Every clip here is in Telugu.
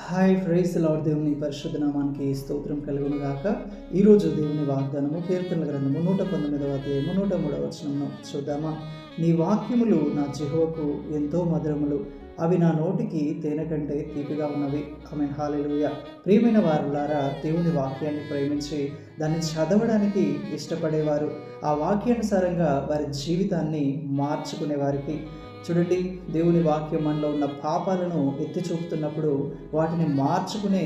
Hi praise lord. దేవుని పరిశుద్ధ నామానికి స్తోత్రం కలుగును గాక. ఈరోజు దేవుని వాగ్దానము కీర్తనల గ్రంథము 119వ అధ్యాయము 103వ వచనమును చూద్దామా. నీ వాక్యములు నా జిహ్వకు ఎంతో మధురములు, అవి నా నోటికి తేనె కంటే తీపిగా ఉన్నవి. ఆమేన్. హల్లెలూయా. ప్రియమైన వారులారా, దేవుని వాక్యాన్ని ప్రేమించి దాన్ని చదవడానికి ఇష్టపడేవారు, ఆ వాక్యానుసారంగా వారి జీవితాన్ని మార్చుకునే వారికి చూడండి, దేవుని వాక్యం మనలో ఉన్న పాపాలను ఎత్తి చూపుతున్నప్పుడు వాటిని మార్చుకునే,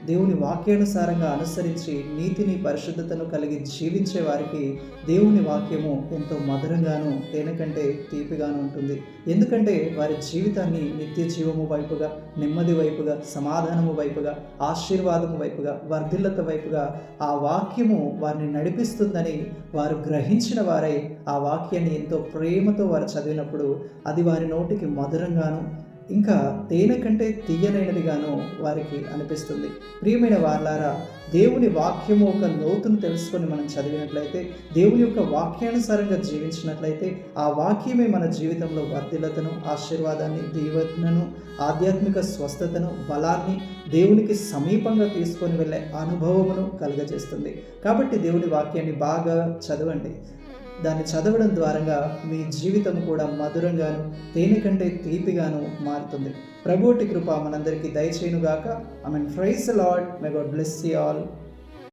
దేవుని వాక్యానుసారంగా అనుసరించి నీతిని పరిశుద్ధతను కలిగి జీవించే వారికి దేవుని వాక్యము ఎంతో మధురంగాను తేనె కంటే తీపిగాను ఉంటుంది. ఎందుకంటే వారి జీవితాన్ని నిత్య జీవము వైపుగా, నెమ్మది వైపుగా, సమాధానము వైపుగా, ఆశీర్వాదము వైపుగా, వర్ధిల్లత వైపుగా ఆ వాక్యము వారిని నడిపిస్తుందని వారు గ్రహించిన వారై ఆ వాక్యాన్ని ఎంతో ప్రేమతో వారు చదివినప్పుడు అది వారి నోటికి మధురంగాను ఇంకా తేనె కంటే తీయనైనదిగాను వారికి అనిపిస్తుంది. ప్రియమైన వారలారా, దేవుని వాక్యము ఒక లోతును తెలుసుకొని మనం చదివినట్లయితే, దేవుని యొక్క వాక్యానుసారంగా జీవించినట్లయితే ఆ వాక్యమే మన జీవితంలో వర్ధిల్లతను, ఆశీర్వాదాన్ని, దీవెనను, ఆధ్యాత్మిక స్వస్థతను, బలాన్ని, దేవునికి సమీపంగా తీసుకొని వెళ్ళే అనుభవమును కలుగజేస్తుంది. కాబట్టి దేవుని వాక్యాన్ని బాగా చదవండి. దాన్ని చదవడం ద్వారా మీ జీవితం కూడా మధురంగాను తేనె కంటే తీపిగాను మారుతుంది. ప్రభువుటి కృప మనందరికీ దయచేయునుగాక. ఆమేన్. Praise the lord. May God bless you all.